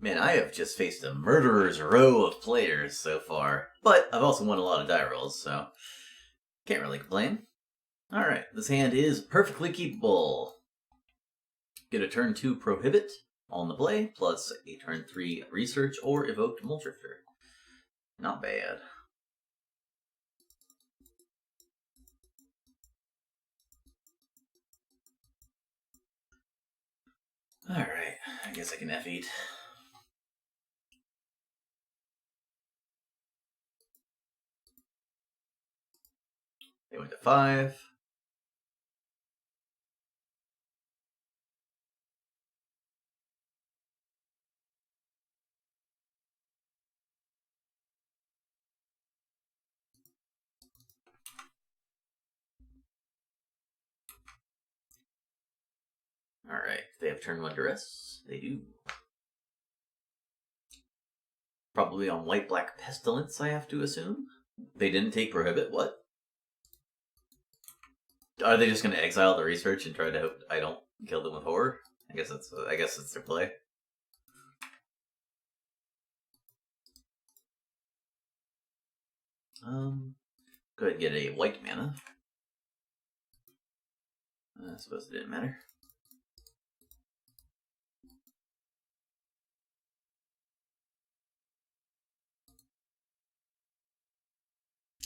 Man, I have just faced a murderer's row of players so far, but I've also won a lot of die rolls, so can't really complain. Alright, this hand is perfectly keepable. Get a turn 2 Prohibit on the play, plus a turn 3 Research or Evoked Muldrifter. Not bad. Alright, I guess I can F8. They went to 5. Alright, they have turn 1 Duress. They do. Probably on white-black Pestilence, I have to assume. They didn't take Prohibit, what? Are they just going to exile the Research and try to hope I don't kill them with Horror? I guess that's their play. Go ahead and get a white mana. I suppose it didn't matter.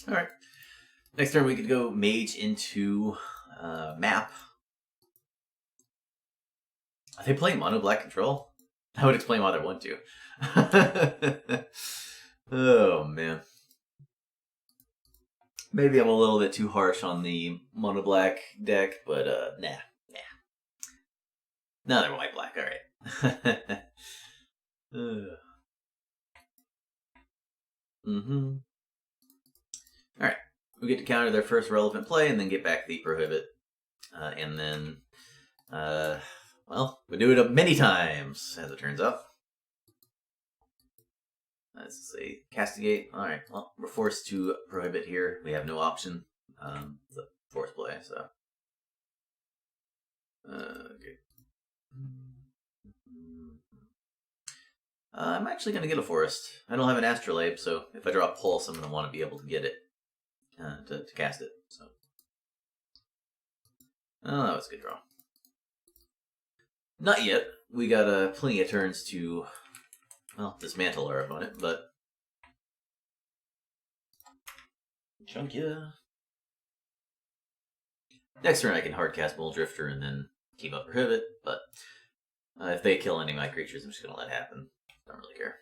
Alright. Next turn we could go Mage into Map. Are they playing Mono Black Control? That would explain why they want to. Oh, man. Maybe I'm a little bit too harsh on the Mono Black deck, but nah. No, they're white black, alright. Alright, we get to counter their first relevant play and then get back the Prohibit. And then, well, we do it many times, as it turns out. Let's see, Castigate. Alright, well, we're forced to Prohibit here. We have no option. It's a forced play, so. Okay. I'm actually going to get a Forest. I don't have an Astrolabe, so if I draw a Pulse, I'm going to want to be able to get it. To cast it, so. Oh, that was a good draw. Not yet. We got plenty of turns to, well, dismantle our opponent, but... Chunk ya. Next turn I can hardcast Muldrifter and then keep up Prohibit, but if they kill any of my creatures, I'm just going to let it happen. Don't really care.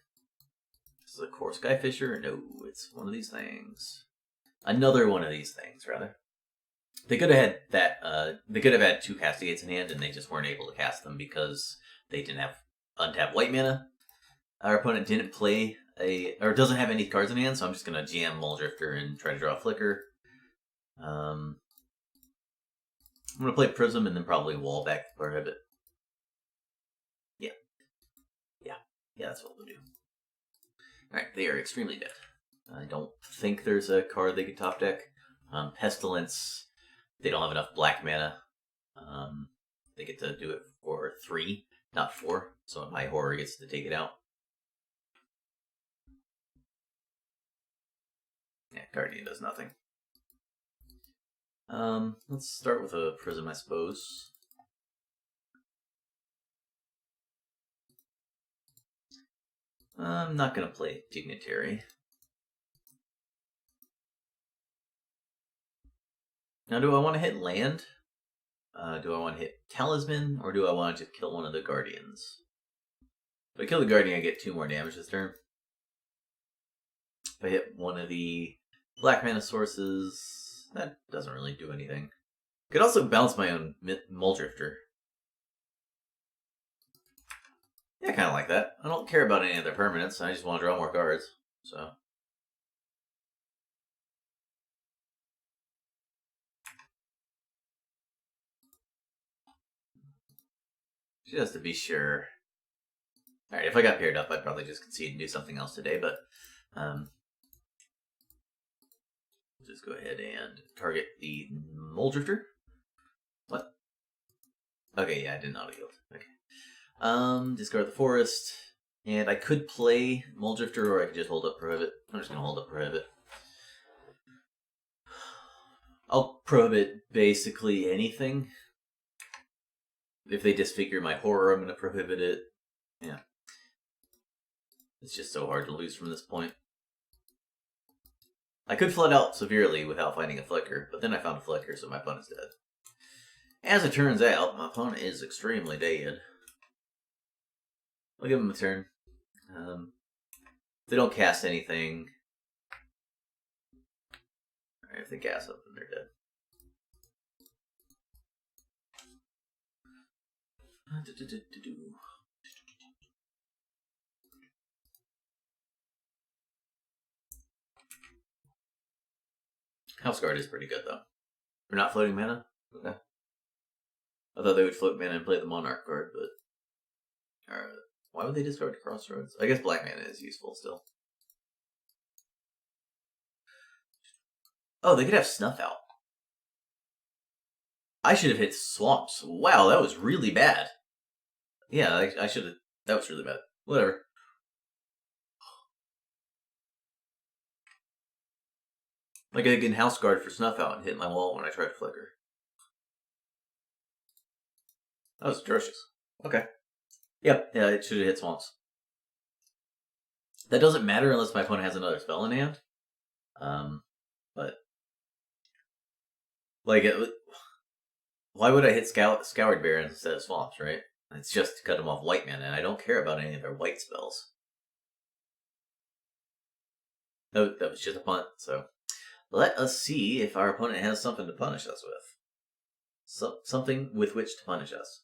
This is a Core Skyfisher? No, it's one of these things. Another one of these things, rather. They could have had that. They could have had 2 Castigates in hand, and they just weren't able to cast them because they didn't have untapped white mana. Our opponent didn't play or doesn't have any cards in hand, so I'm just gonna jam Muldrifter and try to draw a Flicker. I'm gonna play Prism and then probably wall back the Prohibit. Yeah, that's what we'll do. All right, they are extremely dead. I don't think there's a card they could top deck. Pestilence, they don't have enough black mana. They get to do it for 3, not 4. So my Horror gets to take it out. Yeah, Guardian does nothing. Let's start with a Prism, I suppose. I'm not going to play Dignitary. Now, do I want to hit land? Do I want to hit Talisman, or do I want to just kill one of the Guardians? If I kill the Guardian, I get 2 more damage this turn. If I hit one of the black mana sources, that doesn't really do anything. Could also bounce my own Muldrifter. Yeah, kind of like that. I don't care about any of their permanents. I just want to draw more cards. So. Just to be sure. Alright, if I got paired up, I'd probably just concede and do something else today, but just go ahead and target the Muldrifter. What? Okay, yeah, I did not yield. Okay. Discard the Forest. And I could play Muldrifter, or I could just hold up Prohibit. I'm just going to hold up Prohibit. I'll prohibit basically anything. If they disfigure my horror, I'm going to prohibit it. Yeah. It's just so hard to lose from this point. I could flood out severely without finding a flicker, but then I found a flicker, so my opponent's dead. As it turns out, my opponent is extremely dead. I'll give him a turn. If they don't cast anything... Alright, if they cast something, they're dead. House Guard is pretty good, though. They're not floating mana? Okay. I thought they would float mana and play the Monarch card, but... why would they discard Crossroads? I guess black mana is useful still. Oh, they could have Snuff Out. I should have hit Swamps. Wow, that was really bad. Yeah, I should have... That was really bad. Whatever. Like I can House Guard for Snuff Out and hit my wall when I try to flicker. That was atrocious. Okay. Yep, yeah, it should have hit Swamps. That doesn't matter unless my opponent has another spell in hand. But... Like, why would I hit Scoured Barrens instead of Swamps, right? It's just to cut them off white mana, and I don't care about any of their white spells. No, that was just a punt, so... Let us see if our opponent has something to punish us with. Something with which to punish us.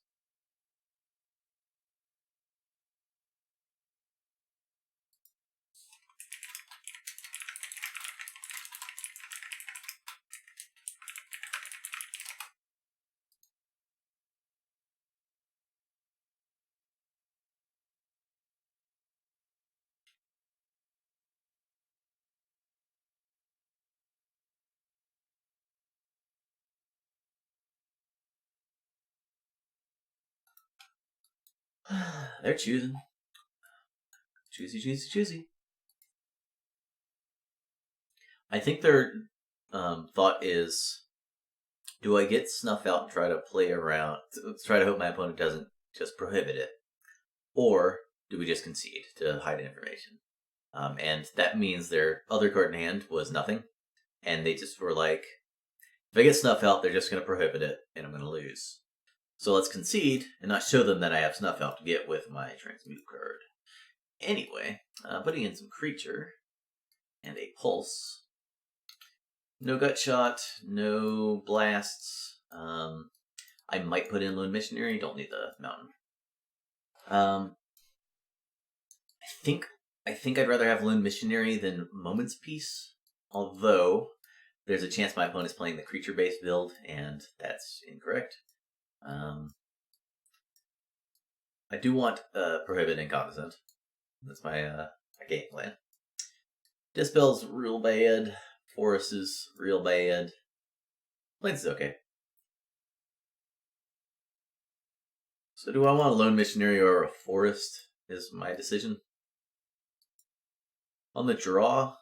They're choosing. Choosy. I think their thought is, do I get Snuff Out and try to play around, try to hope my opponent doesn't just prohibit it? Or do we just concede to hide information? And that means their other card in hand was nothing. And they just were like, if I get Snuff Out, they're just going to prohibit it, and I'm going to lose. So let's concede and not show them that I have Snuff Out to get with my Transmute card. Anyway, putting in some creature and a pulse. No gut shot, no blasts. I might put in Lone Missionary. Don't need the mountain. I think I'd rather have Lone Missionary than Moment's Peace. Although there's a chance my opponent's playing the creature-based build, and that's incorrect. I do want Prohibit Incompetent. That's my game plan. Dispel's real bad. Forest is real bad. Plains is okay. So do I want a Lone Missionary or a Forest is my decision. On the draw,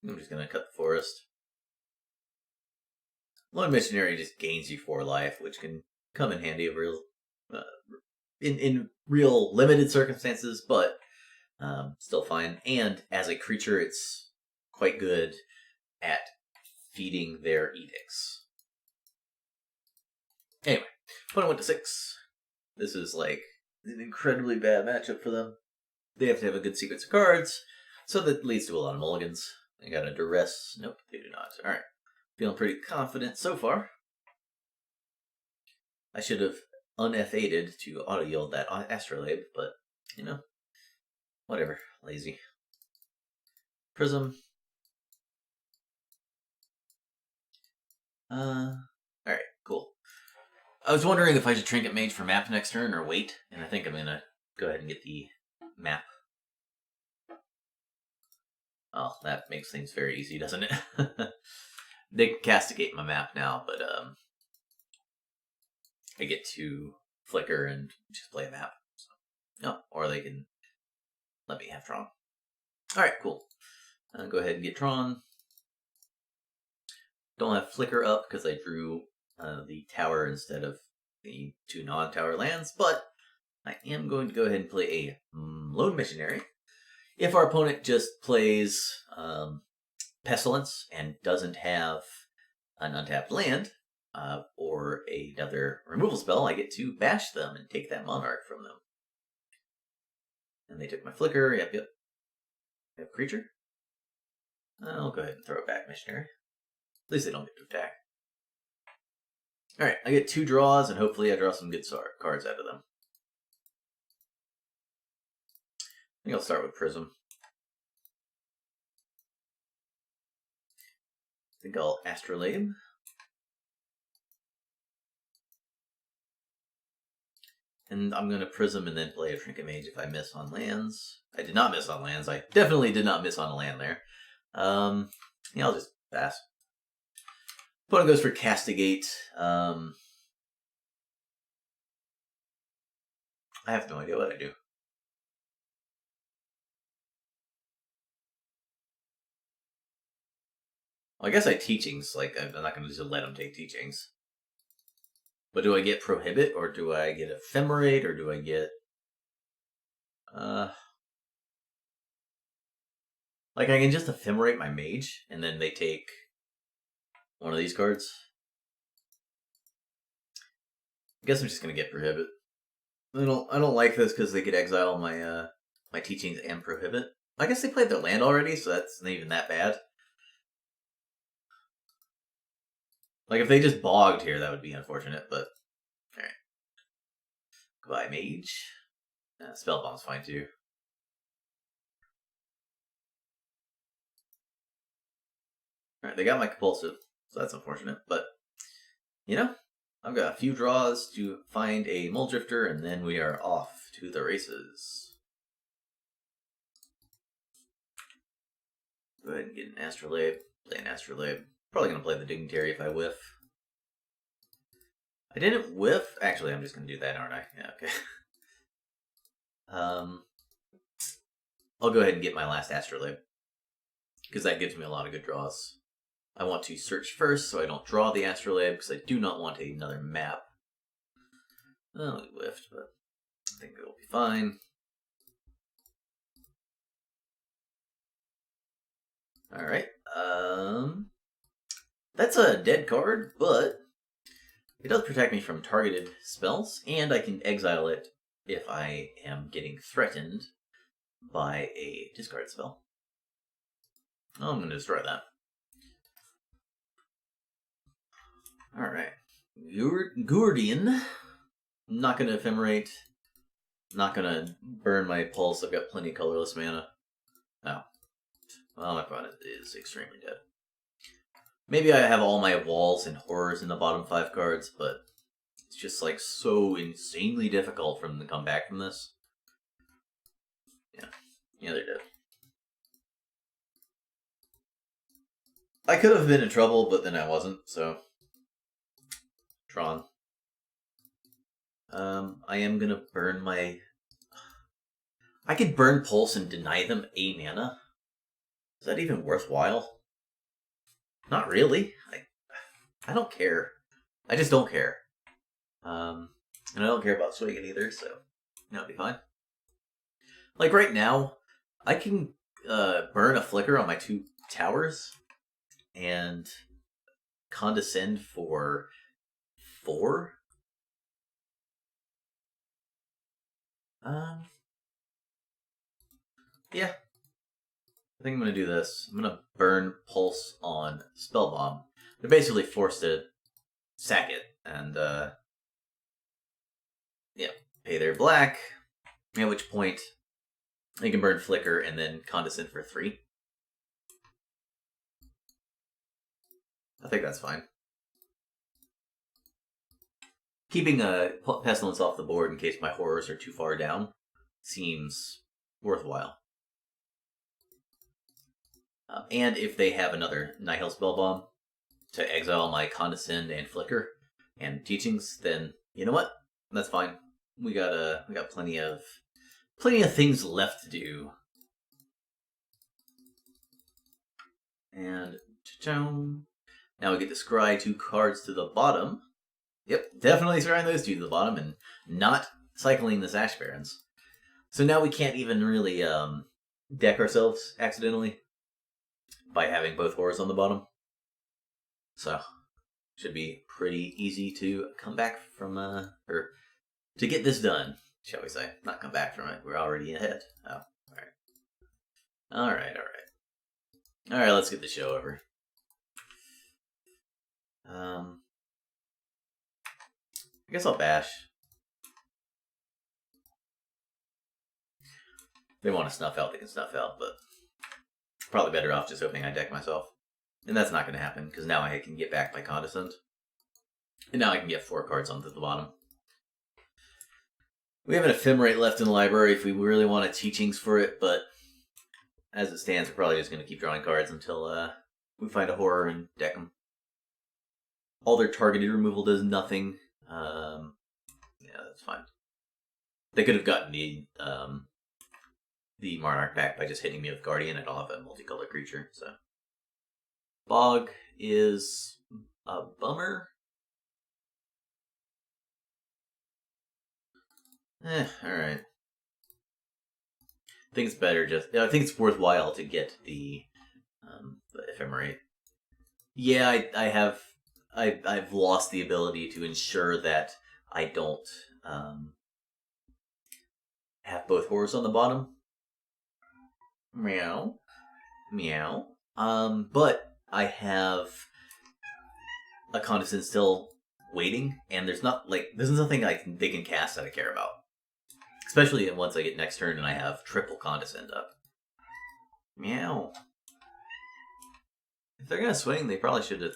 I'm just going to cut the Forest. Lone Missionary just gains you 4 life, which can come in handy in real limited circumstances, but still fine. And as a creature, it's quite good at feeding their edicts. Anyway, opponent went to 6. This is like an incredibly bad matchup for them. They have to have a good sequence of cards, so that leads to a lot of mulligans. They got a duress. Nope, they do not. Alright. Feeling pretty confident so far. I should have un-F8'd to auto-yield that Astrolabe, but, you know, whatever. Lazy. Prism. Alright, cool. I was wondering if I should Trinket Mage for map next turn or wait, and I think I'm gonna go ahead and get the map. Oh, that makes things very easy, doesn't it? They can castigate my map now, but I get to flicker and just play a map. So, no, or they can let me have Tron. Alright, cool. Go ahead and get Tron. Don't have Flicker up because I drew the tower instead of the 2 non-tower lands, but I am going to go ahead and play a Lone Missionary. If our opponent just plays Pestilence and doesn't have an untapped land or another removal spell, I get to bash them and take that Monarch from them. And they took my Flicker. Yep. They have creature. I'll go ahead and throw it back, Missionary. At least they don't get to attack. Alright, I get 2 draws, and hopefully I draw some good cards out of them. I think I'll start with Prism. I think I'll Astrolabe. And I'm going to Prism and then play a Trinket Mage if I miss on lands. I did not miss on lands. I definitely did not miss on a land there. Yeah, I'll just pass. Opponent goes for Castigate. I have no idea what I do. Well, I guess I Teachings. Like, I'm not going to just let him take Teachings. But do I get Prohibit, or do I get Ephemerate, or do I get... Like, I can just Ephemerate my Mage, and then they take one of these cards. I guess I'm just going to get Prohibit. I don't like this because they could exile my my Teachings and Prohibit. I guess they played their land already, so that's not even that bad. Like, if they just bogged here, that would be unfortunate, but... Alright. Goodbye, Mage. Spellbomb's fine, too. Alright, they got my Compulsive, so that's unfortunate, but... You know, I've got a few draws to find a Muldrifter, and then we are off to the races. Go ahead and get an Astrolabe. Play an Astrolabe. Probably going to play the Dignitary if I whiff. I didn't whiff. Actually, I'm just going to do that, aren't I? Yeah, okay. I'll go ahead and get my last Astrolabe. Because that gives me a lot of good draws. I want to search first so I don't draw the Astrolabe because I do not want another map. Oh, we whiffed, but I think it'll be fine. Alright. That's a dead card, but it does protect me from targeted spells, and I can exile it if I am getting threatened by a discard spell. Oh, I'm going to destroy that. Alright. Gurdian. Not going to Ephemerate. Not going to burn my Pulse. I've got plenty of colorless mana. Oh. Well, my opponent is extremely dead. Maybe I have all my Walls and Horrors in the bottom 5 cards, but it's just like so insanely difficult for them to come back from this. Yeah, they're dead. I could have been in trouble, but then I wasn't, so... Tron. I am gonna burn my... I could burn Pulse and deny them a mana. Is that even worthwhile? Not really. I don't care. I just don't care. And I don't care about swinging either, so that'll be fine. Like right now, I can burn a Flicker on my 2 towers and Condescend for 4. Yeah. I think I'm going to do this. I'm going to burn Pulse on Spellbomb. They're basically forced to sack it and, yeah, pay their black. At which point, they can burn Flicker and then Condescend for 3. I think that's fine. Keeping a Pestilence off the board in case my Horrors are too far down seems worthwhile. And if they have another Nihil Spellbomb to exile my Condescend and Flicker and Teachings, then you know what? That's fine. We got plenty of things left to do And cha-chow. Now we get to scry 2 cards to the bottom. Yep, definitely scrying those 2 to the bottom and not cycling the Sash Barons. So now we can't even really deck ourselves accidentally by having both horrors on the bottom. So, should be pretty easy to come back from, or to get this done, shall we say. Not come back from it, we're already ahead. Oh, alright. Alright, let's get the show over. I guess I'll bash. If they want to snuff out, they can snuff out, but probably better off just hoping I deck myself. And that's not going to happen, because now I can get back my Condescend. And now I can get 4 cards onto the bottom. We have an Ephemerate left in the library if we really want a Teachings for it, but as it stands, we're probably just going to keep drawing cards until we find a horror and deck them. All their targeted removal does nothing. Yeah, that's fine. They could have gotten the Monarch back by just hitting me with Guardian. I don't have a multicolored creature, so. Bog is a bummer. Alright. I think it's better I think it's worthwhile to get the Ephemerate. Yeah, I've lost the ability to ensure that I don't have both horrors on the bottom. Meow. Meow. But I have a Condescend still waiting, and there's nothing they can cast that I care about. Especially once I get next turn and I have triple Condescend up. Meow. If they're gonna swing, they probably should have.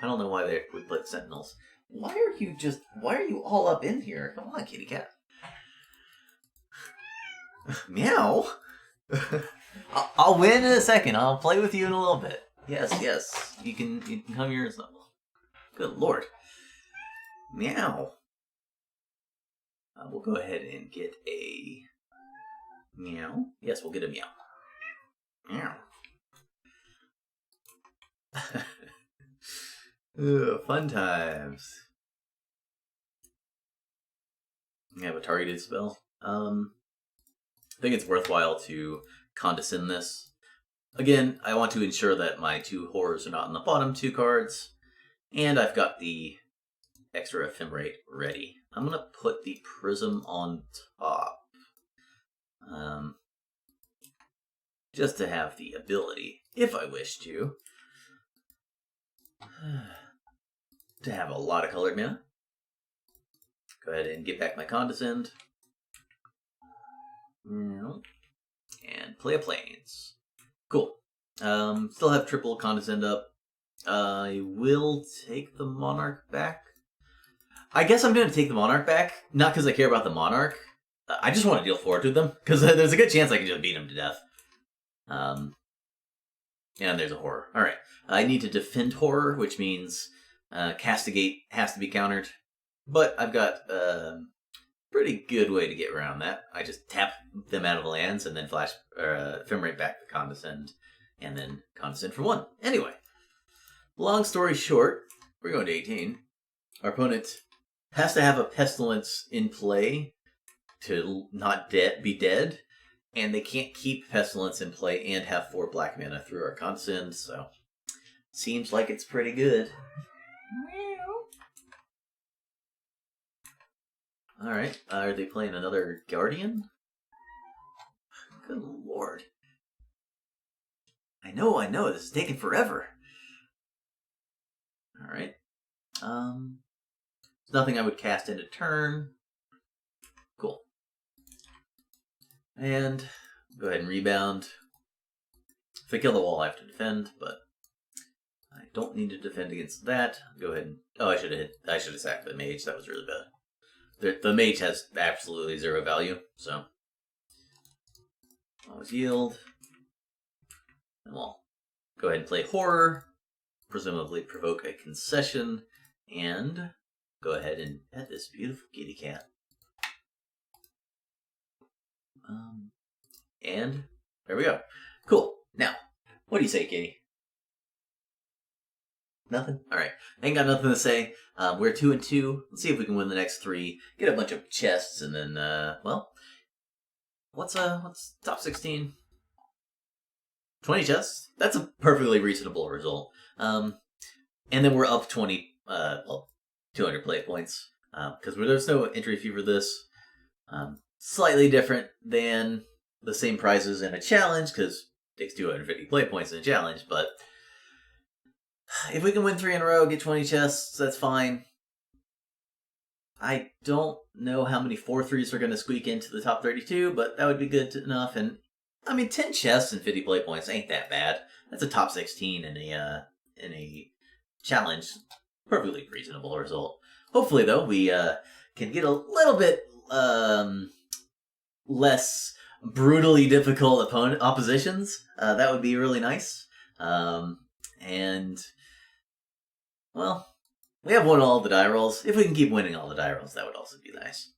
I don't know why they would put Sentinels. Why are you all up in here? Come on, kitty cat. Meow. I'll win in a second. I'll play with you in a little bit. Yes. You can come here and snuggle. Good lord. Meow. We'll go ahead and get a meow. Yes, we'll get a meow. Meow. Ugh, fun times. I have a targeted spell. I think it's worthwhile to Condescend this. Again, I want to ensure that my 2 horrors are not in the bottom 2 cards, and I've got the extra Ephemerate ready. I'm going to put the Prism on top. Just to have the ability, if I wish to have a lot of colored mana. Go ahead and get back my Condescend. And play a Plains. Cool. Still have triple Condescend up. I will take the Monarch back. I guess I'm going to take the Monarch back, not because I care about the Monarch. I just want to deal 4 to them, because there's a good chance I can just beat them to death. And there's a horror. Alright, I need to defend horror, which means Castigate has to be countered. But I've got a pretty good way to get around that. I just tap them out of the lands and then flash Ephemerate back to Condescend, and then Condescend for 1. Anyway, long story short, we're going to 18. Our opponent has to have a Pestilence in play to not be dead, and they can't keep Pestilence in play and have 4 black mana through our Condescend, so seems like it's pretty good. Alright, are they playing another Guardian? Good lord. I know, this is taking forever. Alright. Nothing I would cast in a turn. Cool. And go ahead and rebound. If I kill the wall, I have to defend, but I don't need to defend against that. Go ahead and... Oh, I should have sacked the mage. That was really bad. The mage has absolutely 0 value, so... Always yield. And we'll go ahead and play horror. Presumably provoke a concession. And go ahead and pet this beautiful kitty cat. And there we go. Cool. Now, What do you say, Katie? Nothing? Alright. Ain't got nothing to say. We're 2-2. Let's see if we can win the next 3. Get a bunch of chests, and then, well... What's top 16? 20 chests? That's a perfectly reasonable result. And then we're up 20, 200 play points. Because there's no entry fee for this. Slightly different than the same prizes in a challenge, because it takes 250 play points in a challenge, but... If we can win 3 in a row, get 20 chests, that's fine. I don't know how many 4-3s are going to squeak into the top 32, but that would be good enough. And, I mean, 10 chests and 50 play points ain't that bad. That's a top 16 in a challenge. Perfectly reasonable result. Hopefully, though, we can get a little bit less brutally difficult oppositions. That would be really nice. And... Well, we have won all the die rolls. If we can keep winning all the die rolls, that would also be nice.